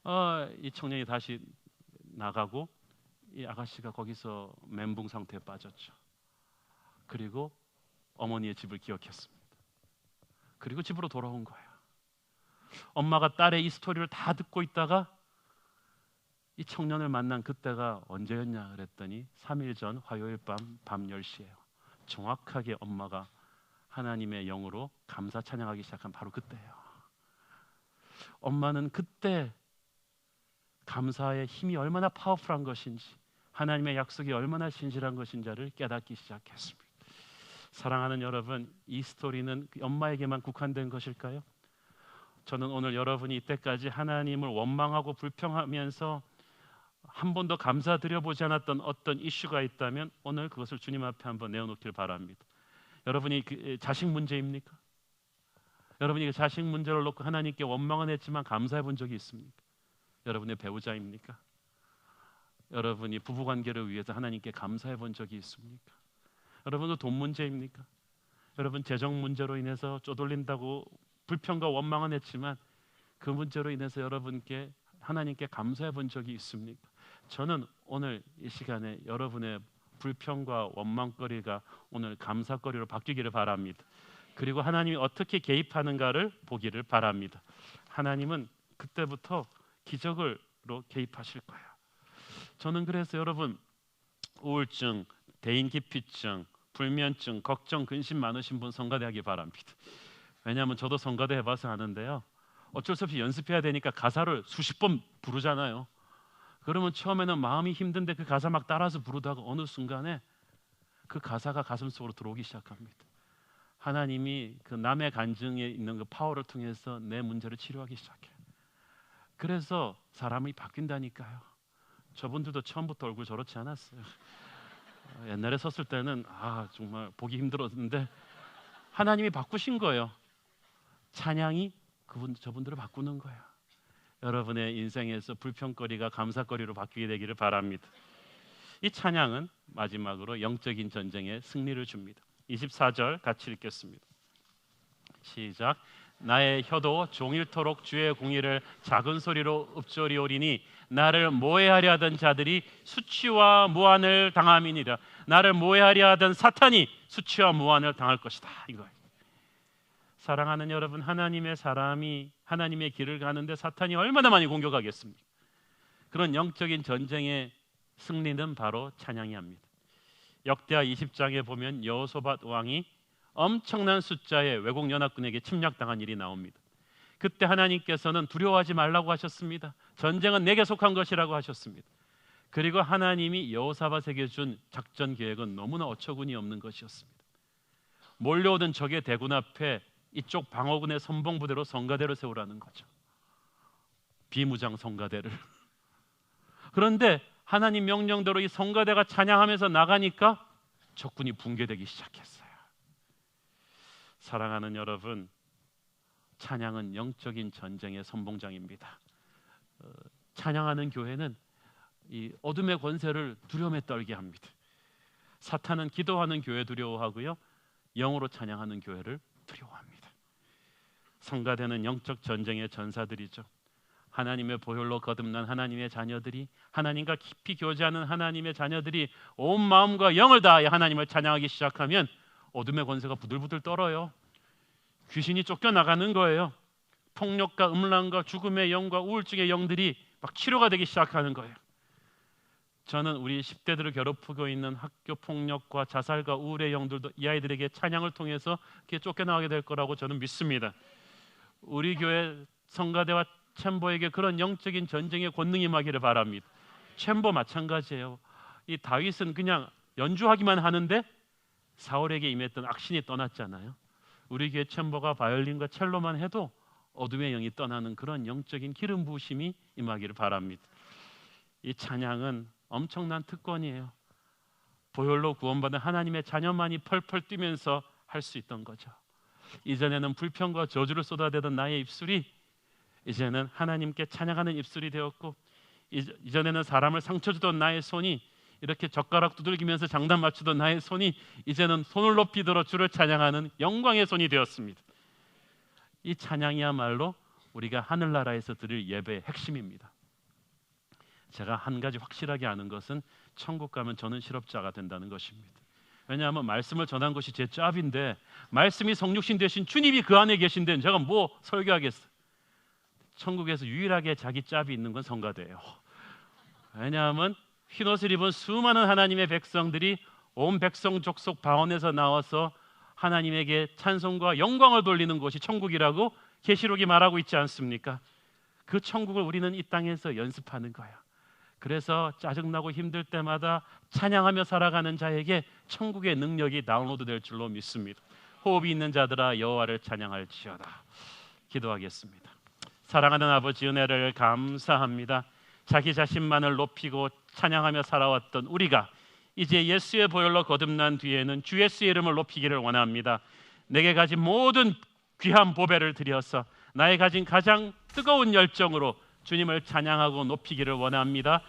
놔라. 이 청년이 다시 나가고 이 아가씨가 거기서 멘붕 상태에 빠졌죠. 그리고 어머니의 집을 기억했습니다. 그리고 집으로 돌아온 거예요. 엄마가 딸의 이 스토리를 다 듣고 있다가 이 청년을 만난 그때가 언제였냐 그랬더니 3일 전 화요일 밤 10시예요. 정확하게 엄마가 하나님의 영으로 감사 찬양하기 시작한 바로 그때예요. 엄마는 그때 감사의 힘이 얼마나 파워풀한 것인지, 하나님의 약속이 얼마나 신실한 것인지를 깨닫기 시작했습니다. 사랑하는 여러분, 이 스토리는 엄마에게만 국한된 것일까요? 저는 오늘 여러분이 이때까지 하나님을 원망하고 불평하면서 한 번도 감사드려보지 않았던 어떤 이슈가 있다면 오늘 그것을 주님 앞에 한번 내어놓길 바랍니다. 여러분이 자식 문제입니까? 여러분이 그 자식 문제를 놓고 하나님께 원망은 했지만 감사해 본 적이 있습니까? 여러분의 배우자입니까? 여러분이 부부관계를 위해서 하나님께 감사해 본 적이 있습니까? 여러분은 돈 문제입니까? 여러분 재정 문제로 인해서 쪼들린다고 불평과 원망은 했지만 그 문제로 인해서 여러분께 하나님께 감사해 본 적이 있습니까? 저는 오늘 이 시간에 여러분의 불평과 원망거리가 오늘 감사거리로 바뀌기를 바랍니다. 그리고 하나님이 어떻게 개입하는가를 보기를 바랍니다. 하나님은 그때부터 기적으로 개입하실 거예요. 저는 그래서 여러분 우울증, 대인기피증, 불면증, 걱정, 근심 많으신 분 성가대하기 바랍니다. 왜냐하면 저도 성가대 해봐서 아는데요, 어쩔 수 없이 연습해야 되니까 가사를 수십 번 부르잖아요. 그러면 처음에는 마음이 힘든데 그 가사 막 따라서 부르다가 어느 순간에 그 가사가 가슴속으로 들어오기 시작합니다. 하나님이 그 남의 간증에 있는 그 파워를 통해서 내 문제를 치료하기 시작해요. 그래서 사람이 바뀐다니까요. 저분들도 처음부터 얼굴 저렇지 않았어요. 옛날에 섰을 때는 정말 보기 힘들었는데 하나님이 바꾸신 거예요. 찬양이 저분들을 바꾸는 거예요. 여러분의 인생에서 불평거리가 감사거리로 바뀌게 되기를 바랍니다. 이 찬양은 마지막으로 영적인 전쟁에 승리를 줍니다. 24절 같이 읽겠습니다. 시작. 나의 혀도 종일토록 주의 공의를 작은 소리로 읊조리오리니 나를 모해하려 하던 자들이 수치와 무한을 당함이니라. 나를 모해하려 하던 사탄이 수치와 무한을 당할 것이다. 이거. 사랑하는 여러분, 하나님의 사람이 하나님의 길을 가는데 사탄이 얼마나 많이 공격하겠습니까? 그런 영적인 전쟁의 승리는 바로 찬양이 합니다. 역대하 20장에 보면 여호사밧 왕이 엄청난 숫자의 외국 연합군에게 침략당한 일이 나옵니다. 그때 하나님께서는 두려워하지 말라고 하셨습니다. 전쟁은 내게 속한 것이라고 하셨습니다. 그리고 하나님이 여호사밧에게 준 작전 계획은 너무나 어처구니 없는 것이었습니다. 몰려오던 적의 대군 앞에 이쪽 방어군의 선봉부대로 성가대를 세우라는 거죠. 비무장 성가대를. 그런데 하나님 명령대로 이 성가대가 찬양하면서 나가니까 적군이 붕괴되기 시작했어요. 사랑하는 여러분, 찬양은 영적인 전쟁의 선봉장입니다. 찬양하는 교회는 이 어둠의 권세를 두려움에 떨게 합니다. 사탄은 기도하는 교회 두려워하고요, 영으로 찬양하는 교회를 두려워합니다. 성가대는 영적 전쟁의 전사들이죠. 하나님의 보혈로 거듭난 하나님의 자녀들이, 하나님과 깊이 교제하는 하나님의 자녀들이 온 마음과 영을 다하여 하나님을 찬양하기 시작하면 어둠의 권세가 부들부들 떨어요. 귀신이 쫓겨나가는 거예요. 폭력과 음란과 죽음의 영과 우울증의 영들이 막 치료가 되기 시작하는 거예요. 저는 우리 10대들을 괴롭히고 있는 학교 폭력과 자살과 우울의 영들도 이 아이들에게 찬양을 통해서 이렇게 쫓겨나가게 될 거라고 저는 믿습니다. 우리 교회 성가대와 챔버에게 그런 영적인 전쟁의 권능이 임하기를 바랍니다. 챔버 마찬가지예요. 이 다윗은 그냥 연주하기만 하는데 사울에게 임했던 악신이 떠났잖아요. 우리 교회 챔버가 바이올린과 첼로만 해도 어둠의 영이 떠나는 그런 영적인 기름 부으심이 임하기를 바랍니다. 이 찬양은 엄청난 특권이에요. 보혈로 구원받은 하나님의 자녀만이 펄펄 뛰면서 할 수 있던 거죠. 이전에는 불평과 저주를 쏟아대던 나의 입술이 이제는 하나님께 찬양하는 입술이 되었고, 이전에는 사람을 상처 주던 나의 손이 이렇게 젓가락 두들기면서 장단 맞추던 나의 손이 이제는 손을 높이 들어 주를 찬양하는 영광의 손이 되었습니다. 이 찬양이야말로 우리가 하늘나라에서 드릴 예배의 핵심입니다. 제가 한 가지 확실하게 아는 것은 천국 가면 저는 실업자가 된다는 것입니다. 왜냐하면 말씀을 전한 것이 제 짭인데, 말씀이 성육신 되신 주님이 그 안에 계신데 제가 뭐 설교하겠어요. 천국에서 유일하게 자기 짭이 있는 건 성가대예요. 왜냐하면 흰옷을 입은 수많은 하나님의 백성들이 온 백성 족속 방언에서 나와서 하나님에게 찬송과 영광을 돌리는 곳이 천국이라고 계시록이 말하고 있지 않습니까? 그 천국을 우리는 이 땅에서 연습하는 거예요. 그래서 짜증나고 힘들 때마다 찬양하며 살아가는 자에게 천국의 능력이 다운로드 될 줄로 믿습니다. 호흡이 있는 자들아 여호와를 찬양할지어다. 기도하겠습니다. 사랑하는 아버지, 은혜를 감사합니다. 자기 자신만을 높이고 찬양하며 살아왔던 우리가 이제 예수의 보혈로 거듭난 뒤에는 주 예수의 이름을 높이기를 원합니다. 내게 가진 모든 귀한 보배를 들여서 나의 가진 가장 뜨거운 열정으로 주님을 찬양하고 높이기를 원합니다.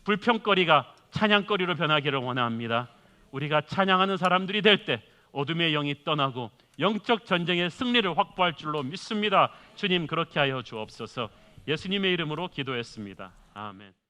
불평거리가 찬양거리로 변하기를 원합니다. 우리가 찬양하는 사람들이 될 때 어둠의 영이 떠나고 영적 전쟁의 승리를 확보할 줄로 믿습니다. 주님, 그렇게 하여 주옵소서. 예수님의 이름으로 기도했습니다. 아멘.